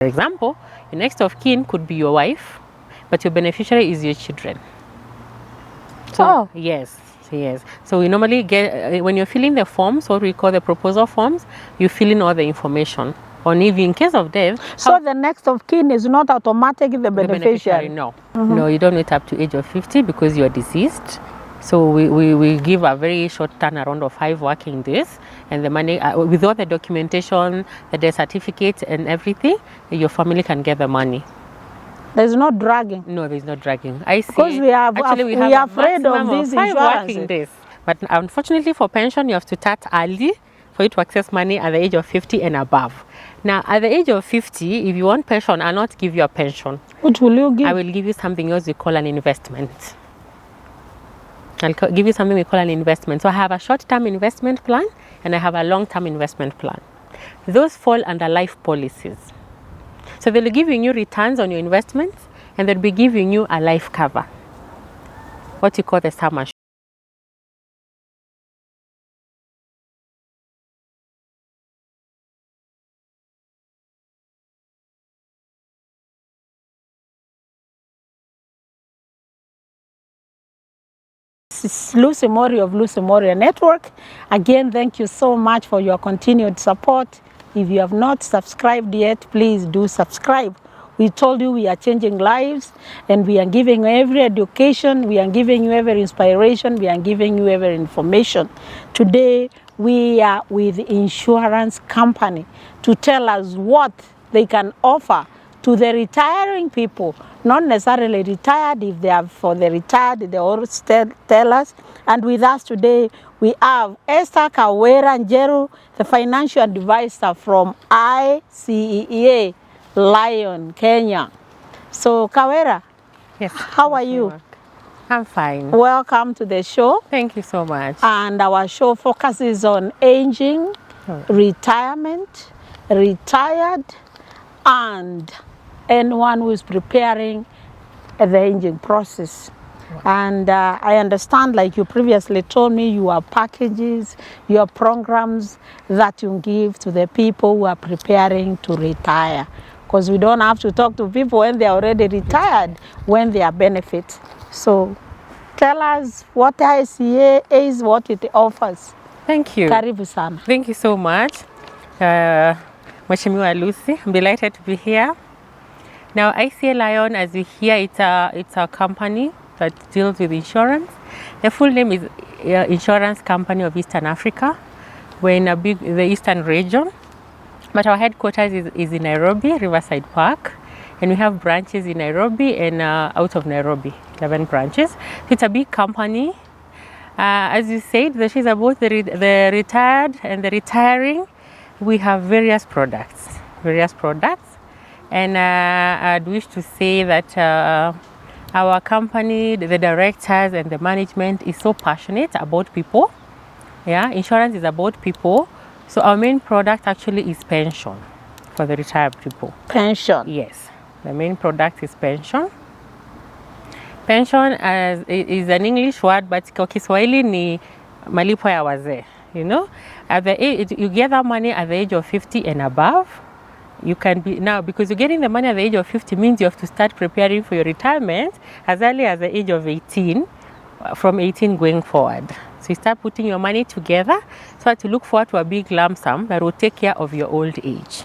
For example, your next of kin could be your wife, but your beneficiary is your children. So, yes. So we normally get, when you're filling the forms, what we call the proposal forms, you fill in all the information. On even in case of death. So the next of kin is not automatically the beneficiary? No. No, you don't wait up to age of 50 because you're deceased. So we give a very short turnaround of 5 working days, and the money, with all the documentation, the death certificate and everything, your family can get the money. There's no dragging? No, there's no dragging. I see. Because we are afraid of these 5 working days. But unfortunately for pension, you have to start early for you to access money at the age of 50 and above. Now, at the age of 50, if you want pension, I'll not give you a pension. What will you give? I will give you something else we call an investment. I'll give you something we call an investment. So I have a short-term investment plan and I have a long-term investment plan. Those fall under life policies. So they'll be giving you returns on your investments and they'll be giving you a life cover, what you call the sum assured. This is Lucy Mworia of Lucy Mworia Network. Again, thank you so much for your continued support. If you have not subscribed yet, please do subscribe. We told you we are changing lives and we are giving you every education, we are giving you every inspiration, we are giving you every information. Today, we are with the insurance company to tell us what they can offer to the retiring people, not necessarily retired. If they are for the retired, they always tell us. And with us today, we have Esther Kawera Njeru, the financial advisor from ICEA, Lion, Kenya. So Kawera, yes, how are you? I'm fine. Welcome to the show. Thank you so much. And our show focuses on aging, retirement, retired, and anyone who is preparing the aging process. Wow. And I understand, like you previously told me, you have packages, you have programs that you give to the people who are preparing to retire. Because we don't have to talk to people when they are already retired, when they are benefits. So tell us what ICA is, what it offers. Thank you. Karibu sana. Thank you so much. Mheshimiwa Lucy, I'm delighted to be here. Now, ICA Lion, as you hear, it's a company that deals with insurance. The full name is Insurance Company of Eastern Africa. We're in the Eastern region, but our headquarters is in Nairobi, Riverside Park, and we have branches in Nairobi and out of Nairobi, 11 branches. So it's a big company. As you said, this is about the retired and the retiring. We have various products. And I'd wish to say that our company, the directors and the management is so passionate about people. Yeah, insurance is about people. So our main product actually is pension for the retired people. Pension? Yes, the main product is pension. Pension is an English word, but kwa Kiswahili ni malipo ya wazee. You know, at the age, you get that money at the age of 50 and above. You can be now, because you're getting the money at the age of 50 means you have to start preparing for your retirement as early as the age of 18, from 18 going forward. So you start putting your money together so that you look forward to a big lump sum that will take care of your old age.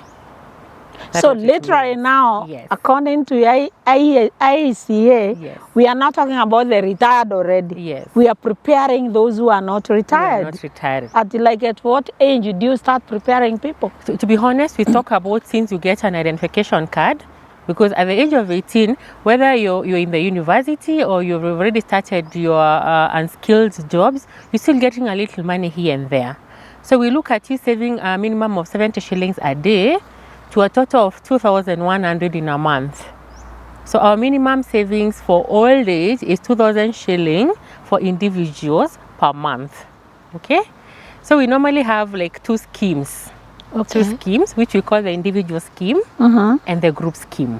So literally now, yes, according to ICA, yes, we are not talking about the retired already. Yes. We are preparing those who are not retired. Who are not retired. At what age do you start preparing people? So, to be honest, we talk about since you get an identification card, because at the age of 18, whether you're in the university or you've already started your unskilled jobs, you're still getting a little money here and there. So we look at you saving a minimum of 70 shillings a day to a total of 2,100 in a month. So our minimum savings for old age is 2,000 shilling for individuals per month. Okay? So we normally have like 2 schemes. Okay. 2 schemes, which we call the individual scheme and the group scheme.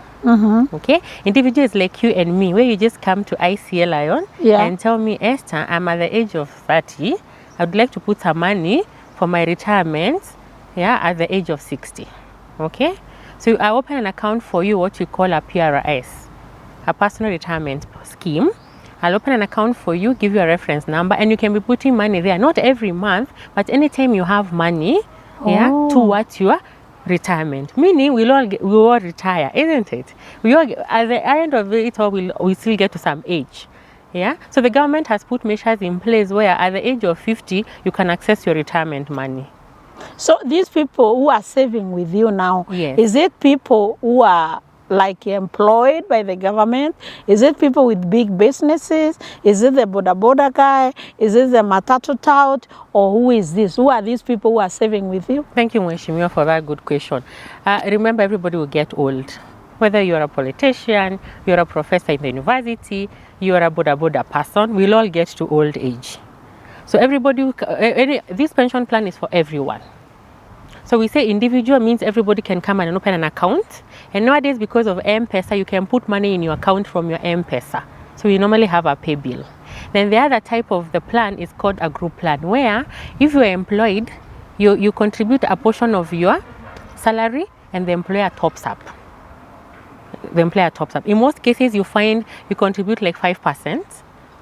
Okay? Individual is like you and me, where you just come to ICA Lion and tell me, Esther, I'm at the age of 30. I would like to put some money for my retirement, at the age of 60. Okay, So I open an account for you, what we call a PRS, a personal retirement scheme. I'll open an account for you, give you a reference number, and you can be putting money there, not every month, but anytime you have money, towards your retirement. Meaning we all retire, isn't it? We all, at the end of it all, we still get to some age. Yeah. So the government has put measures in place where at the age of 50, you can access your retirement money. So these people who are saving with you now, Yes. is it people who are like employed by the government? Is it people with big businesses? Is it the boda guy? Is it the matatu tout? Or who is this? Who are these people who are saving with you? Thank you, Mheshimiwa, for that good question. Remember, everybody will get old. Whether you're a politician, you're a professor in the university, you're a boda person, we'll all get to old age. So everybody, this pension plan is for everyone. So we say individual means everybody can come and open an account. And nowadays, because of M-Pesa, you can put money in your account from your M-Pesa. So you normally have a pay bill. Then the other type of the plan is called a group plan, where if you are employed, you contribute a portion of your salary and the employer tops up. The employer tops up. In most cases, you find you contribute like 5%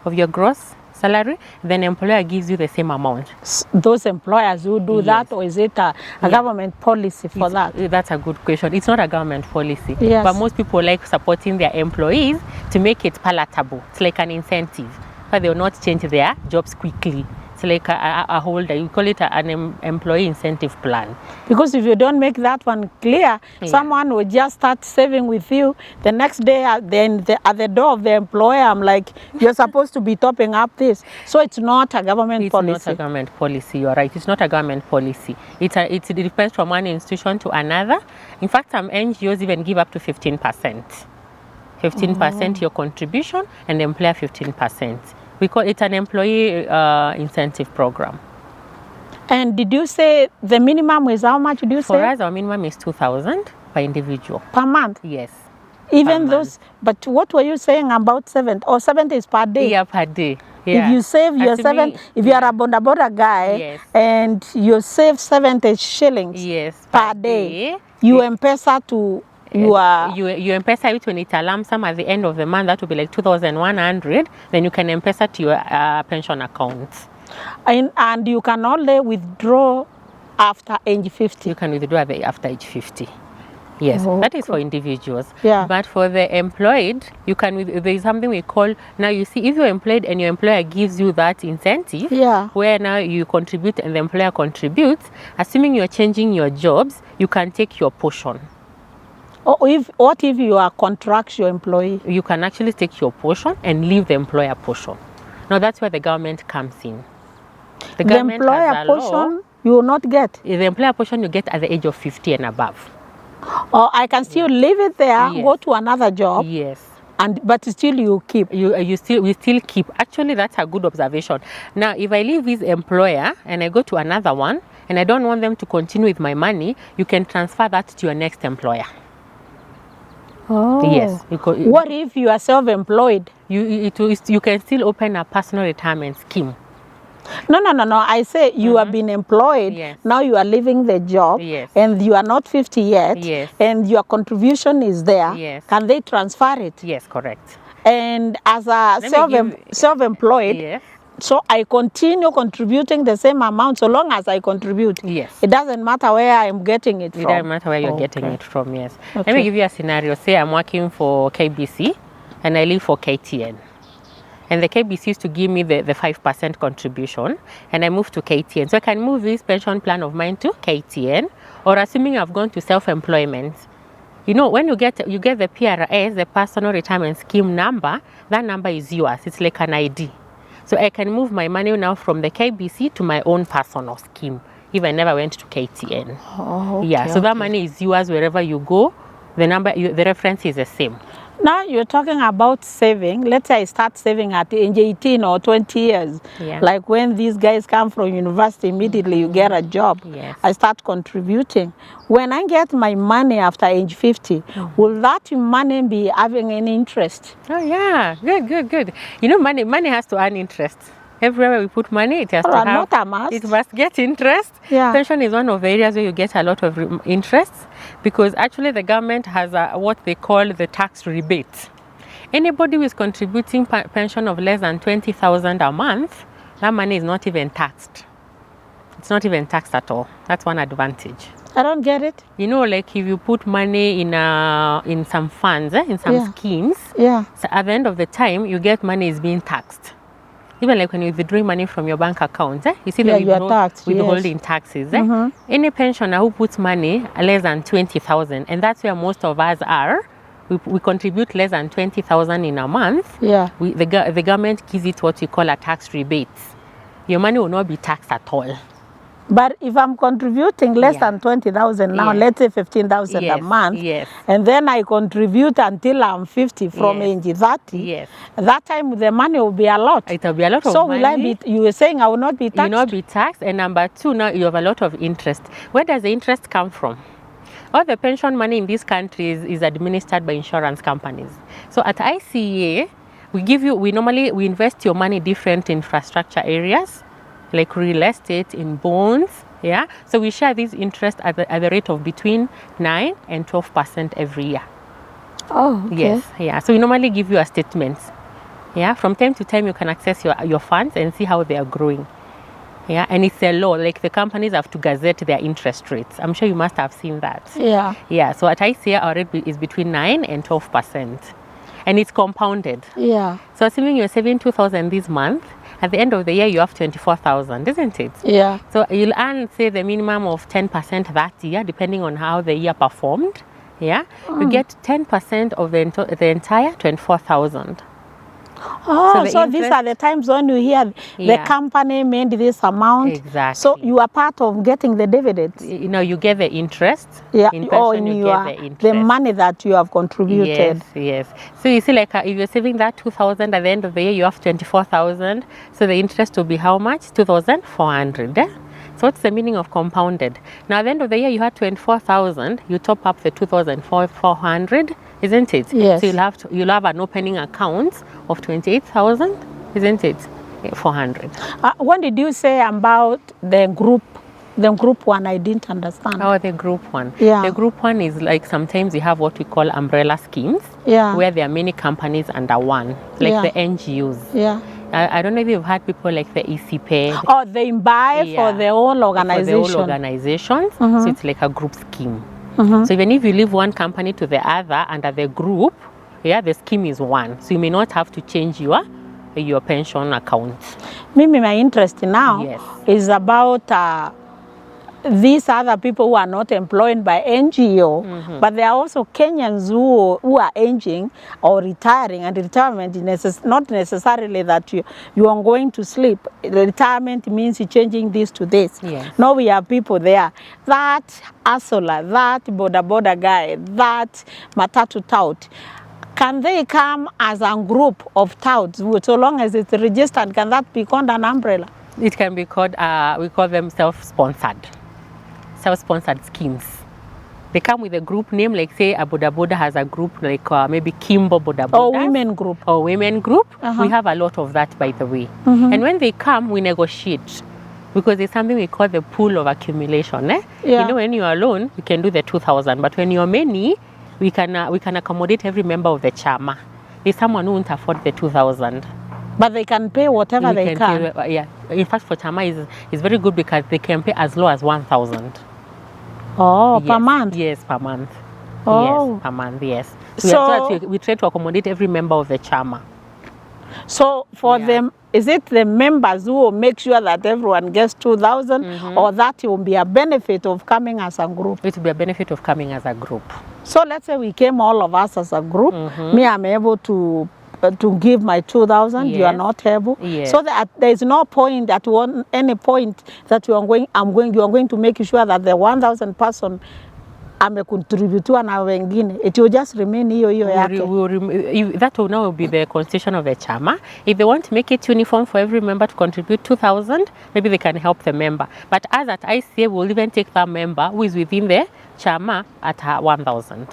of your gross salary, then employer gives you the same amount. Those employers who do that, or is it a government policy for that? That's a good question. It's not a government policy, yes. But most people like supporting their employees to make it palatable. It's like an incentive, but they will not change their jobs quickly. It's like a holder. You call it an employee incentive plan. Because if you don't make that one clear, someone will just start saving with you. The next day, then at the door of the employer, I'm like, you're supposed to be topping up this. So it's not a government policy. It's not a government policy. You're right. It's not a government policy. It depends from one institution to another. In fact, some NGOs even give up to 15%. 15% your contribution, and the employer 15%. We call it an employee incentive program. And did you say the minimum is how much? Did you say? For us, our minimum is 2,000 per individual. Per month? Yes. Even those, but what were you saying about 70? Or 70 is per day? Yeah, per day. Yeah. If you save your if you are a boda guy, and you save 70 shillings per day, you M-Pesa to you M-Pesa it when it's a lump sum at the end of the month. That will be like 2,100. Then you can M-Pesa to your pension account. And you can only withdraw after age 50. You can withdraw after age 50. Yes, that is for individuals. Yeah. But for the employed, you can. There is something we call, now you see, if you're employed and your employer gives you that incentive, where now you contribute and the employer contributes, assuming you're changing your jobs, you can take your portion. Or what if you are a contractual employee? You can actually take your portion and leave the employer portion. Now that's where the government comes in. The employer portion you will not get? The employer portion you get at the age of 50 and above. Or I can still leave it there, go to another job. Yes. But still you keep. We still keep. Actually, that's a good observation. Now, if I leave this employer and I go to another one and I don't want them to continue with my money, you can transfer that to your next employer. Oh. Yes. What if you are self-employed? You can still open a personal retirement scheme. No. I say you have been employed. Yes. Now you are leaving the job. Yes. And you are not 50 yet. Yes. And your contribution is there. Yes. Can they transfer it? Yes, correct. And as a self-employed, yes. So I continue contributing the same amount so long as I contribute. Yes. It doesn't matter where I'm getting it from. It doesn't matter where you're getting it from, yes. Okay. Let me give you a scenario. Say I'm working for KBC and I leave for KTN. And the KBC used to give me the 5% contribution, and I moved to KTN. So I can move this pension plan of mine to KTN, or assuming I've gone to self-employment. You know, when you get the PRS, the Personal Retirement Scheme number, that number is yours. It's like an ID. So I can move my money now from the KBC to my own personal scheme, if I never went to KTN. Oh, okay, yeah, so that money is yours wherever you go. The number, the reference is the same. Now you're talking about saving. Let's say I start saving at age 18 or 20 years. Yeah. Like when these guys come from university, immediately you get a job. Yes. I start contributing. When I get my money after age 50, will that money be having any interest? Oh yeah, good. You know, money has to earn interest. Everywhere we put money, it has to have, not a must. It must get interest. Yeah. Pension is one of the areas where you get a lot of interest, because actually the government has what they call the tax rebate. Anybody who is contributing pension of less than 20,000 a month, that money is not even taxed. It's not even taxed at all. That's one advantage. I don't get it. You know, like if you put money in some funds, in some schemes, so at the end of the time, you get money is being taxed. Even like when you're withdrawing money from your bank account, you see that withholding taxes. Any pensioner who puts money less than 20,000, and that's where most of us are, we contribute less than 20,000 in a month. The government gives it what we call a tax rebate. Your money will not be taxed at all. But if I'm contributing less than 20,000 now, let's say 15,000 a month, and then I contribute until I'm 50 from age 30, that time the money will be a lot. It will be a lot of money. So will I be, you were saying I will not be taxed? You will not be taxed. And number two, now you have a lot of interest. Where does the interest come from? All the pension money in these countries is administered by insurance companies. So at ICA, we invest your money in different infrastructure areas, like real estate, in bonds, So we share this interest at the rate of between 9 and 12% every year. Oh, okay. Yes, So we normally give you a statement. From time to time you can access your funds and see how they are growing. And it's a law, like the companies have to gazette their interest rates. I'm sure you must have seen that. So at ICA our rate is between 9 and 12%. And it's compounded. So assuming you're saving 2,000 this month, at the end of the year, you have 24,000, isn't it? So you'll earn, say, the minimum of 10% that year, depending on how the year performed. You get 10% of the entire 24,000. Oh, so these are the times when you hear the company made this amount. Exactly. So you are part of getting the dividends. You get the interest. In pension, you get the money that you have contributed. Yes. So you see, like if you're saving that 2,000 at the end of the year, you have 24,000. So the interest will be how much? 2,400. So what's the meaning of compounded? Now at the end of the year, you had 24,000. You top up the 2,400, isn't it? Yes. So you'll have an opening account of 28,000, isn't it? 400. What did you say about the group? The group one, I didn't understand. Oh, the group one. The group one is like sometimes you have what we call umbrella schemes, where there are many companies under one, like the NGOs. I don't know if you've had people like the ECP. Oh, they buy for their own organization. For their own organizations. So it's like a group scheme. So even if you leave one company to the other under the group, the scheme is one. So you may not have to change your pension account. Maybe my interest now is about these other people who are not employed by NGO, but there are also Kenyans who are aging or retiring, and retirement is not necessarily that you are going to sleep. Retirement means you're changing this to this. Now we have people there. That asola, that boda guy, that matatu tout. Can they come as a group of touts? So long as it's registered, can that be called an umbrella? It can be called, we call them self-sponsored schemes. They come with a group name, like say a Boda has a group like maybe Kimbo Boda. Or women group. We have a lot of that, by the way. And when they come, we negotiate. Because it's something we call the pool of accumulation. You know, when you're alone, we can do the 2,000. But when you're many, we can accommodate every member of the chama. There's someone who won't afford the 2,000. But they can pay whatever they can. In fact, for chama is very good because they can pay as low as 1,000. Oh, per month? Yes, per month. Oh. Yes, per month, yes. So we try to accommodate every member of the chama. So for them, is it the members who will make sure that everyone gets 2,000, or that will be a benefit of coming as a group? It will be a benefit of coming as a group. So let's say we came all of us as a group. Me, I'm able to give my 2,000. You are not able. So that there is no point at any point that you are going to make sure that the 1,000 person amekontributua na wengine. It will just remain hiyo yake. That will now be the constitution of the chama. If they want to make it uniform for every member to contribute 2,000, maybe they can help the member. But as at ICA, we'll even take that member who is within the chama at 1,000.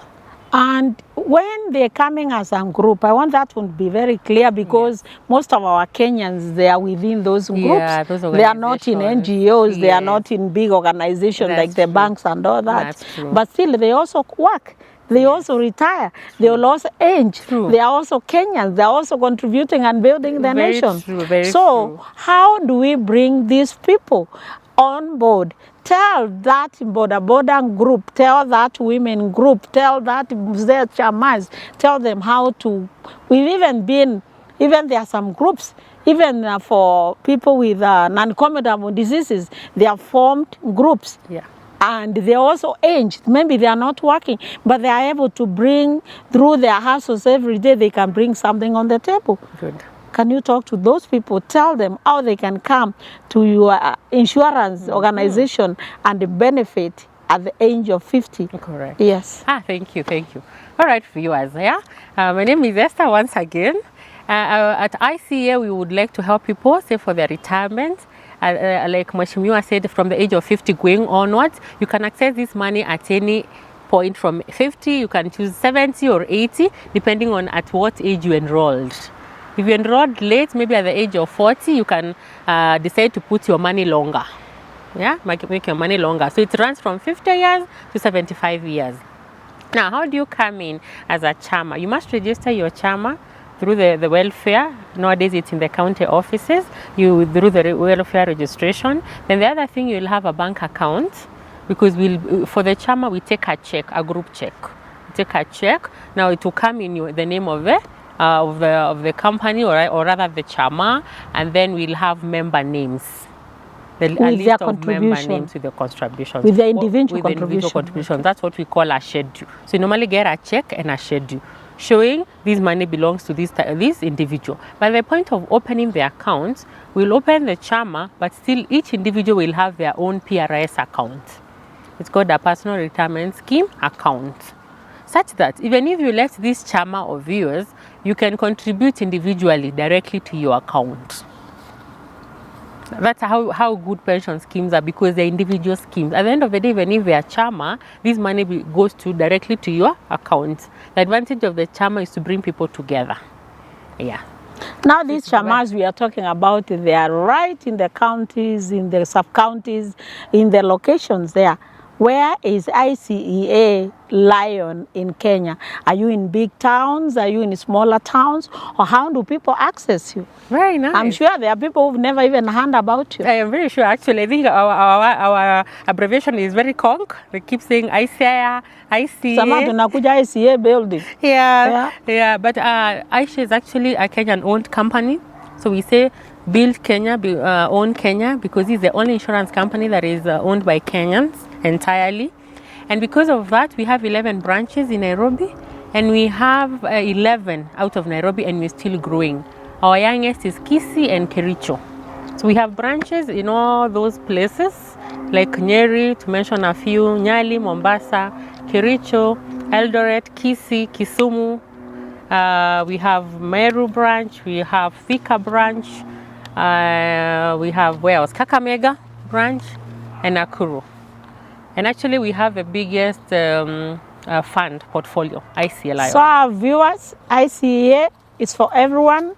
And when they're coming as a group, I want that to be very clear, because most of our Kenyans, they are within those groups. Yeah, those they are not in NGOs, they are not in big organizations like the banks and all that. That's true. But still, they also work. They also retire. They will also age. They are also Kenyans. They are also contributing and building the nation. So how do we bring these people on board? Tell that border group, tell that women group, tell that their chamas, tell them how to. We've even there are some groups, even for people with non-communicable diseases, they are formed groups. Yeah. And they're also aged. Maybe they are not working, but they are able to bring, through their hustles every day, they can bring something on the table. Good. Can you talk to those people? Tell them how they can come to your insurance organization and benefit at the age of 50. Correct. Yes. Thank you. All right, viewers. My name is Esther once again. At ICA, we would like to help people save for their retirement. Like Mworia said, from the age of 50 going onwards, you can access this money at any point from 50. You can choose 70 or 80, depending on at what age you enrolled. If you enrolled late, maybe at the age of 40, you can decide to put your money longer. Yeah, make your money longer. So it runs from 50 years to 75 years. Now, how do you come in as a chama? You must register your chama through the welfare. Nowadays, it's in the county offices. You through the welfare registration. Then the other thing, you'll have a bank account, because for the chama, we take a check, a group check. We take a check. Now, it will come in the name of the company, or rather the chama, and then we'll have member names. A list of member names with the contributions. With the individual contribution. That's what we call a schedule. So you normally get a check and a schedule showing this money belongs to this individual. By the point of opening the account, we'll open the chama, but still each individual will have their own PRS account. It's called a personal retirement scheme account. Such that even if you left this chama of yours, you can contribute individually directly to your account. That's how good pension schemes are, because they're individual schemes. At the end of the day, even if they're chama, this money goes directly to your account. The advantage of the chama is to bring people together. Yeah. Now these chamas we are talking about, they are right in the counties, in the sub-counties, in the locations there. Where is ICEA Lion in Kenya? Are you in big towns? Are you in smaller towns? Or how do people access you? Very nice. I'm sure there are people who've never even heard about you. I am very sure, actually. I think our abbreviation is very conk. They keep saying ICEA, ICEA. Somehow tunakuja ICEA building. Yeah. But ICEA is actually a Kenyan-owned company. So we say build Kenya, own Kenya, because it's the only insurance company that is owned by Kenyans entirely. And because of that, we have 11 branches in Nairobi, and we have 11 out of Nairobi, and we're still growing. Our youngest is Kisii and Kericho. So we have branches in all those places, like Nyeri, to mention a few, Nyali, Mombasa, Kericho, Eldoret, Kisii, Kisumu. We have Meru branch, we have Thika branch, we have, where else? Kakamega branch, and Nakuru. And actually, we have the biggest fund portfolio, ICA. So our viewers, ICA is for everyone,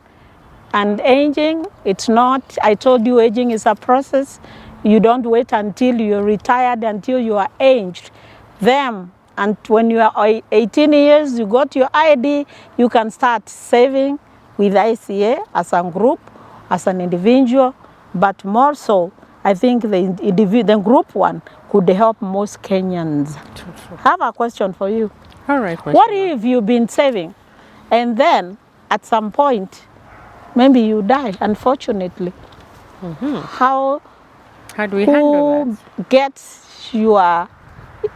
and aging, it's not. I told you aging is a process. You don't wait until you're retired, until you are aged. And when you are 18 years, you got your ID, you can start saving with ICA as a group, as an individual, but more so, I think the group one could help most Kenyans. I have a question for you. All right. What if you've been saving and then at some point, maybe you die, unfortunately? How do we handle that? Who gets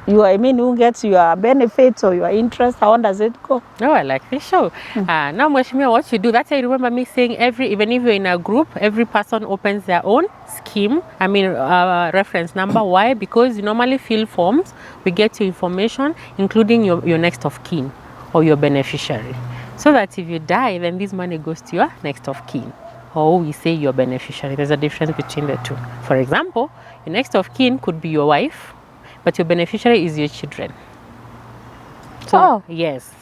who gets your benefits or your interest? How does it go? Oh, I like this show. Now, Mworia, what you do, that's I remember me saying even if you're in a group, every person opens their own scheme. Reference number. Why? Because you normally fill forms. We get your information, including your next of kin or your beneficiary. So that if you die, then this money goes to your next of kin. Or we say your beneficiary. There's a difference between the two. For example, your next of kin could be your wife, but your beneficiary is your children. So yes.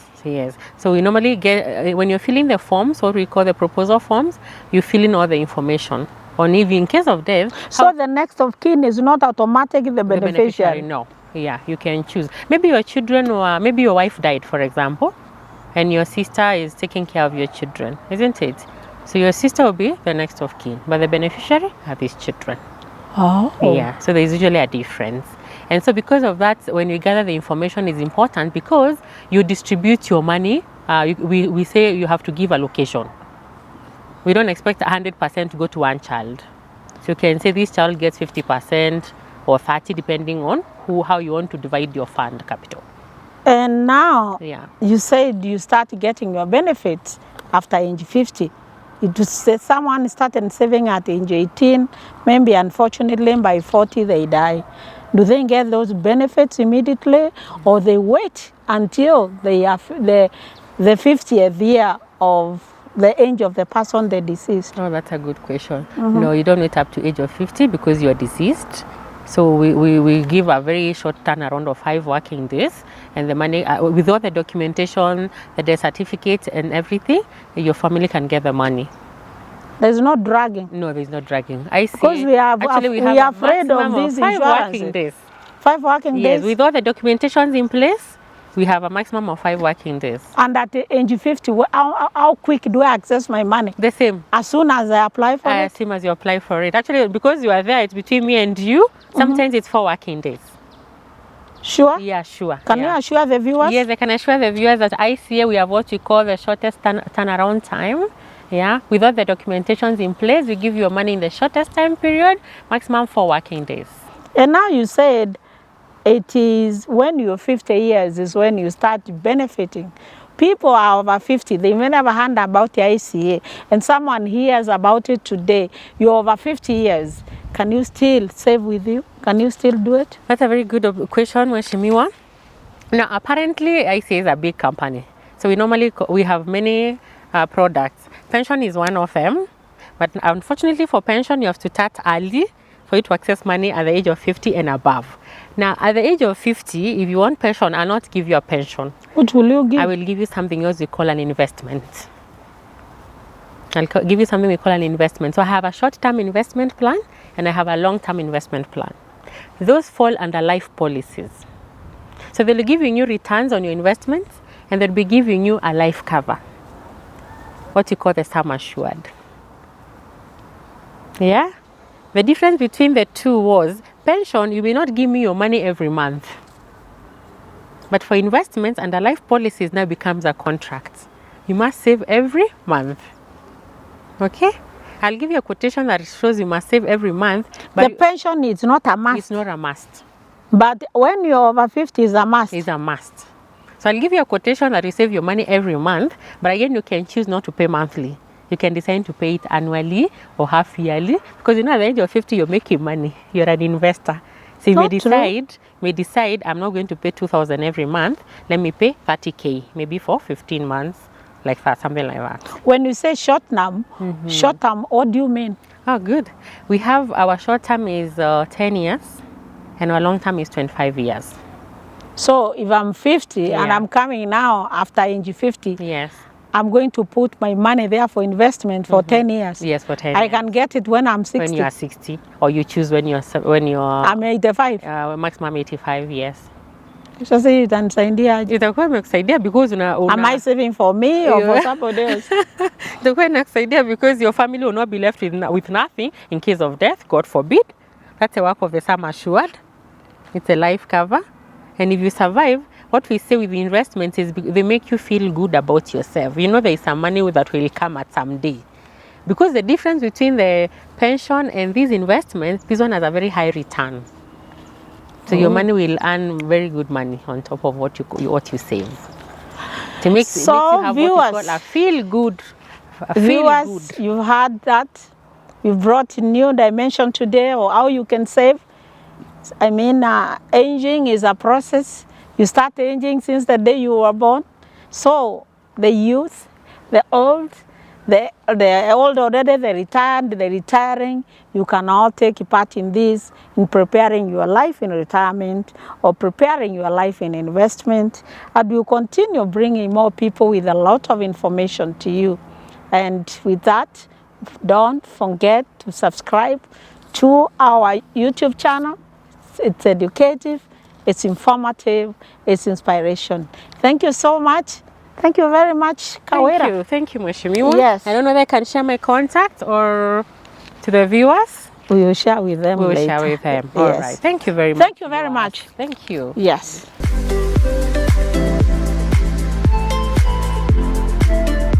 So we normally get, when you're filling the forms, what we call the proposal forms, you fill in all the information. On if in case of death. So the next of kin is not automatically the beneficiary? No. Yeah, you can choose. Maybe your children, or maybe your wife died, for example, and your sister is taking care of your children, isn't it? So your sister will be the next of kin, but the beneficiary are these children. Oh. Yeah, so there's usually a difference. And so because of that, when you gather the information is important because you distribute your money. We say you have to give allocation. We don't expect 100% to go to one child. So you can say this child gets 50% or 30% depending on how you want to divide your fund capital. And now, Yeah. you said you start getting your benefits after age 50. It was someone started saving at age 18, maybe unfortunately by 40 they die. Do they get those benefits immediately, or they wait until they are the 50th year of the age of the person they deceased? Oh, that's a good question. No, you don't wait up to age of 50 because you're deceased. So we give a very short turnaround of 5 working days, and the money, with all the documentation, the death certificate and everything, your family can get the money. There's no dragging? No, there's no dragging. I see. Because we are afraid of these 5 working days. 5 working days? Yes, with all the documentations in place, we have a maximum of 5 working days. And at age 50, how quick do I access my money? The same. As soon as I apply for it? Same as you apply for it. Actually, because you are there, it's between me and you. Sometimes it's 4 working days. Sure? Yeah, sure. Can you assure the viewers? Yes, I can assure the viewers that ICA, we have what we call the shortest turnaround time. Yeah, with all the documentations in place, we give you money in the shortest time period, maximum 4 working days. And now you said it is when you're 50 years is when you start benefiting. People are over 50, they may never heard about the ICA, and someone hears about it today. You're over 50 years. Can you still save with you? Can you still do it? That's a very good question, Mheshimiwa. Now, apparently, ICA is a big company. So we have many products. Pension is one of them. But unfortunately for pension, you have to start early for you to access money at the age of 50 and above. Now, at the age of 50, if you want pension, I'll not give you a pension. What will you give? I will give you something else we call an investment. I'll give you something we call an investment. So I have a short-term investment plan and I have a long-term investment plan. Those fall under life policies. So they'll be giving you returns on your investments and they'll be giving you a life cover, what you call the sum assured. Yeah? The difference between the two was pension, you will not give me your money every month. But for investments under life policies now becomes a contract. You must save every month. Okay? I'll give you a quotation that shows you must save every month. But the pension is not a must. It's not a must. But when you're over 50, it's a must. It's a must. So I'll give you a quotation that you save your money every month, but again, you can choose not to pay monthly. You can decide to pay it annually or half yearly, because at the age of 50, you're making money. You're an investor. So you may decide, I'm not going to pay 2,000 every month. Let me pay 30K, maybe for 15 months, like that, something like that. When you say short term, what do you mean? Oh, good. We have our short term is 10 years, and our long term is 25 years. So if I'm 50 and I'm coming now after age 50, yes, I'm going to put my money there for investment for 10 years. Yes, for 10 years. I can get it when I'm 60. When you are 60, or you choose when you're I'm 85. Maximum 85 years. Sasa hii itanisaidia aje? Itakuwa imekusaidia because Am I saving for me or for somebody else? Itakuwa inakusaidia because your family will not be left with nothing in case of death, God forbid. That's the work of the sum assured. It's a life cover. And if you survive, what we say with the investments is they make you feel good about yourself. You know there is some money that will come at some day. Because the difference between the pension and these investments, this one has a very high return. So your money will earn very good money on top of what you save. It makes you have viewers, what we call a feel good. Viewers, you've heard that. You've brought a new dimension today, or how you can save. I mean, aging is a process. You start aging since the day you were born. So the youth, the old, the old already, the retired, the retiring, you can all take part in this, in preparing your life in retirement or preparing your life in investment. And we'll continue bringing more people with a lot of information to you. And with that, don't forget to subscribe to our YouTube channel. It's educative, it's informative, it's inspiration. Thank you so much. Thank you very much, Kawera. Thank you, Mheshimiwa. Yes. I don't know if I can share my contact or to the viewers. We will share with them We will later. share with them. Yes. All right. Thank you very much. Thank you very much. Thank you. Yes.